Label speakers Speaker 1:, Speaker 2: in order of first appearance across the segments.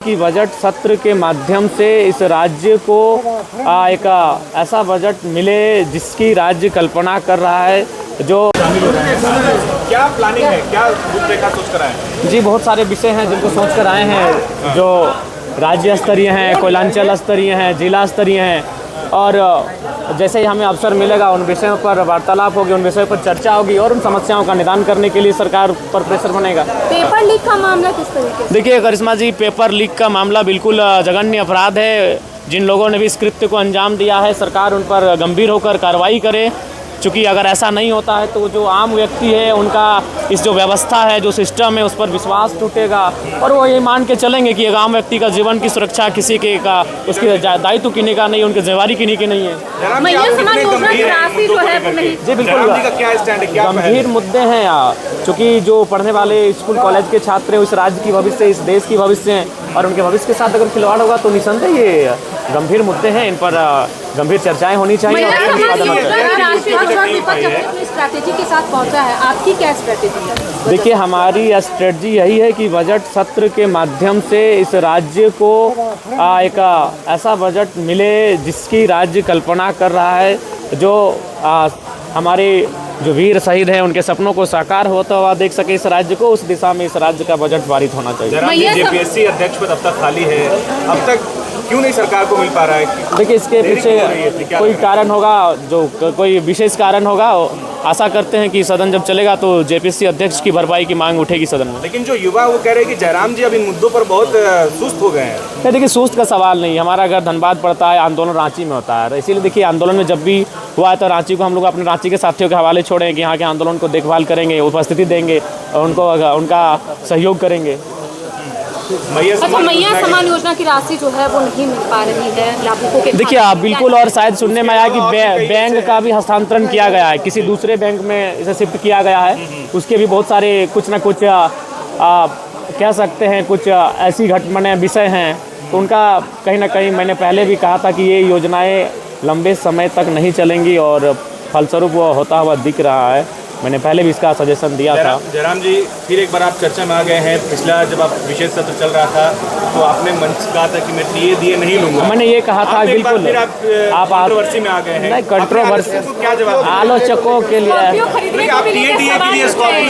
Speaker 1: कि बजट सत्र के माध्यम से इस राज्य को एक ऐसा बजट मिले जिसकी राज्य कल्पना कर रहा है, जो
Speaker 2: शामिल हो रहे हैं। क्या प्लानिंग है, क्या रूपरेखा सोच कर आए हैं?
Speaker 1: जी बहुत सारे विषय हैं जिनको सोच कर आए हैं, जो राज्य स्तरीय हैं, कोयलांचल स्तरीय हैं, जिला स्तरीय हैं, और जैसे ही हमें अवसर मिलेगा उन विषयों पर वार्तालाप होगी, उन विषयों पर चर्चा होगी और उन समस्याओं का निदान करने के लिए सरकार पर प्रेशर बनेगा।
Speaker 3: पेपर लीक का मामला किस तरीके से?
Speaker 1: देखिए करिश्मा जी, पेपर लीक का मामला बिल्कुल जघन्य अपराध है। जिन लोगों ने भी इस कृत्य को अंजाम दिया है, सरकार उन पर गंभीर होकर कार्रवाई करे, क्योंकि अगर ऐसा नहीं होता है तो जो आम व्यक्ति है उनका इस जो व्यवस्था है, जो सिस्टम है, उस पर विश्वास टूटेगा और वो ये मान के चलेंगे कि एक आम व्यक्ति का जीवन की सुरक्षा किसी के का उसके दायित्व किन्हीं का नहीं, उनकी जिम्मेवारी किन्हीं की नहीं है।
Speaker 3: महिला समाज योजना की राशि जो है वो नहीं।
Speaker 1: जी बिल्कुल गंभीर मुद्दे हैं यार, क्योंकि जो पढ़ने वाले स्कूल कॉलेज के छात्र हैं, इस राज्य की भविष्य, इस देश की भविष्य हैं और उनके भविष्य के साथ अगर खिलवाड़ होगा तो निसंदेह ये गंभीर मुद्दे हैं, इन पर गंभीर चर्चाएं होनी चाहिए।
Speaker 3: स्ट्रैटेजी के साथ पहुंचा है, आपकी क्या स्ट्रैटेजी है?
Speaker 1: देखिए हमारी स्ट्रेटजी यही है कि बजट सत्र के माध्यम से इस राज्य को एक ऐसा बजट मिले जिसकी राज्य कल्पना कर रहा है, जो हमारे जो वीर शहीद हैं उनके सपनों को साकार होता हुआ देख सके इस राज्य को, उस दिशा में इस राज्य का बजट पारित होना चाहिए।
Speaker 2: जेपीएससी अध्यक्ष पद अब तक खाली है, अब तक क्यों नहीं सरकार को मिल पा रहा है?
Speaker 1: देखिए इसके पीछे कोई कारण होगा, जो कोई विशेष कारण होगा। आशा करते हैं कि सदन जब चलेगा तो जेपीएससी अध्यक्ष की भरपाई की मांग उठेगी सदन में।
Speaker 2: लेकिन जो युवा वो कह रहे हैं कि जयराम जी अब इन मुद्दों पर बहुत सुस्त हो गए हैं।
Speaker 1: देखिए सुस्त का सवाल नहीं, हमारा घर धनबाद पड़ता है, आंदोलन रांची में होता है, इसीलिए देखिए आंदोलन में जब भी हुआ है तो रांची को हम लोग अपने रांची के साथियों के हवाले छोड़ें कि यहाँ के आंदोलन को देखभाल करेंगे, उपस्थिति देंगे और उनको उनका सहयोग करेंगे।
Speaker 3: अच्छा, मैया समान योजना की राशि जो है वो नहीं मिल पा रही है लाभुकों के।
Speaker 1: देखिए आप बिल्कुल, और शायद सुनने में आया कि बैंक का भी हस्तांतरण किया गया है, किसी दूसरे बैंक में इसे शिफ्ट किया गया है। उसके भी बहुत सारे कुछ ना कुछ कह सकते हैं कुछ ऐसी घटनाएं विषय हैं, तो उनका कहीं ना कहीं मैंने पहले भी कहा था कि ये योजनाएं लंबे समय तक नहीं चलेंगी और फलस्वरूप वो होता हुआ दिख रहा है। मैंने पहले भी इसका सजेशन दिया था।
Speaker 2: जयराम जी फिर एक बार आप चर्चा में आ गए हैं। पिछला जब आप विशेष सत्र चल रहा था तो आपने मंच कहा था कि मैं टीए नहीं लूंगा।
Speaker 1: मैंने ये कहा था बिल्कुल।
Speaker 2: आप कंट्रोवर्सी में आ गए हैं।
Speaker 1: नहीं कंट्रोवर्सी,
Speaker 2: क्या जवाब
Speaker 1: आलोचकों के लिए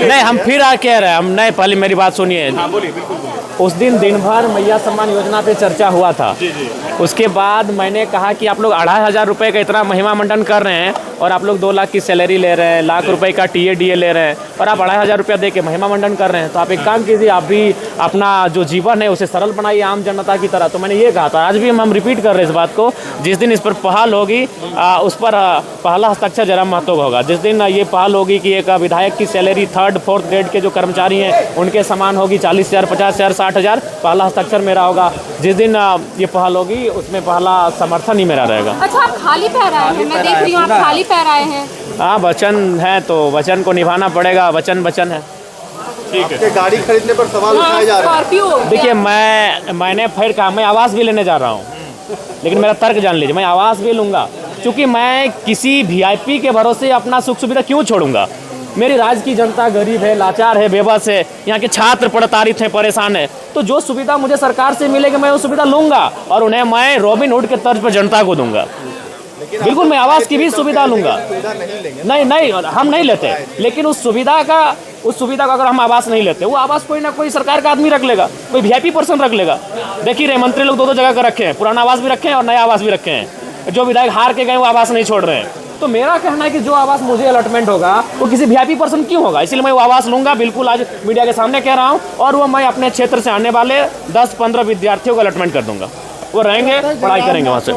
Speaker 1: नहीं, हम फिर कह रहे हैं, हम नहीं, पहले मेरी बात सुनिए।
Speaker 2: बोलिए, बिल्कुल।
Speaker 1: उस दिन भर मैया सम्मान योजना पे चर्चा हुआ था। उसके बाद मैंने कहा कि आप लोग 2500 रुपये का इतना महिमा मंडन कर रहे हैं और आप लोग 2 लाख की सैलरी ले रहे हैं, लाख रुपए का टीए ले रहे हैं और आप 2500 रुपया दे के महिमा मंडन कर रहे हैं, तो आप एक काम कीजिए, आप भी अपना जो जीवन है उसे सरल बनाइए आम जनता की तरह। तो मैंने ये कहा था, आज भी हम रिपीट कर रहे हैं इस बात को। जिस दिन इस पर पहल होगी उस पर पहला हस्ताक्षर जयराम महतो का होगा। जिस दिन ये पहल होगी कि एक विधायक की सैलरी 3rd 4th ग्रेड के जो कर्मचारी हैं उनके समान होगी, 40,000 50,000 60,000, पहला हस्ताक्षर मेरा होगा। जिस दिन ये पहल होगी उसमें पहला समर्थन ही मेरा रहेगा।
Speaker 3: अच्छा, आप खाली पैर आए हैं, मैं देख रही हूँ आप खाली पैर आए हैं।
Speaker 1: हाँ, वचन है तो वचन को निभाना पड़ेगा, वचन है।
Speaker 2: ठीक है।
Speaker 4: गाड़ी खरीदने पर सवाल उठाए जा रहे हैं।
Speaker 1: देखिए मैंने फिर कहा मैं आवास भी लेने जा रहा हूँ, लेकिन मेरा तर्क जान लीजिए, मैं आवास भी लूँगा, क्योंकि मैं किसी वीआईपी के भरोसे अपना सुख सुविधा क्यों छोड़ूंगा। मेरी राज्य की जनता गरीब है, लाचार है, बेबस है, यहाँ के छात्र प्रताड़ित हैं, परेशान है, तो जो सुविधा मुझे सरकार से मिलेगी मैं वो सुविधा लूँगा और उन्हें मैं रॉबिन हुड के तर्ज पर जनता को दूंगा। बिल्कुल, मैं आवास की भी सुविधा लूँगा। नहीं, हम नहीं लेते, लेकिन उस सुविधा का अगर हम आवास नहीं लेते, वो आवास कोई ना कोई सरकार का आदमी रख लेगा, कोई वीआईपी पर्सन रख लेगा। देखिए रहे मंत्री लोग 2 जगह का रखे हैं, पुराना आवास भी रखे हैं और नया आवास भी रखे हैं। जो विधायक हार के गए वो आवास नहीं छोड़ रहे हैं। तो मेरा कहना है कि जो आवास मुझे अलॉटमेंट होगा वो किसी वीआईपी पर्सन क्यों होगा, इसलिए मैं वो आवास लूँगा। बिल्कुल आज मीडिया के सामने कह रहा हूँ, और वो मैं अपने क्षेत्र से आने वाले 10-15 विद्यार्थियों को अलॉटमेंट कर दूंगा। वो रहेंगे, पढ़ाई करेंगे वहाँ से।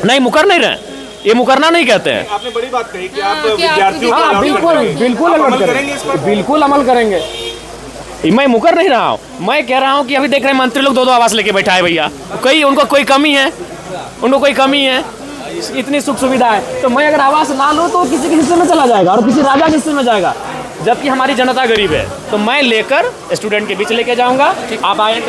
Speaker 1: नहीं, मुकर नहीं रहे, ये मुकरना नहीं कहते हैं।
Speaker 2: आपने बड़ी बात कही कि आप विद्यार्थियों को
Speaker 1: बिल्कुल अमल करेंगे। मैं मुकर नहीं रहा हूँ, मैं कह रहा हूँ कि अभी देख रहे हैं मंत्री लोग 2 आवास लेके बैठा है भैया, उनको कोई कमी है, इतनी सुख सुविधा है, तो मैं अगर आवास ना लूँ तो किसी के हिस्से में चला जाएगा और किसी राजा के हिस्से में जाएगा, जबकि हमारी जनता गरीब है। तो मैं लेकर स्टूडेंट के बीच लेके जाऊंगा। आप आए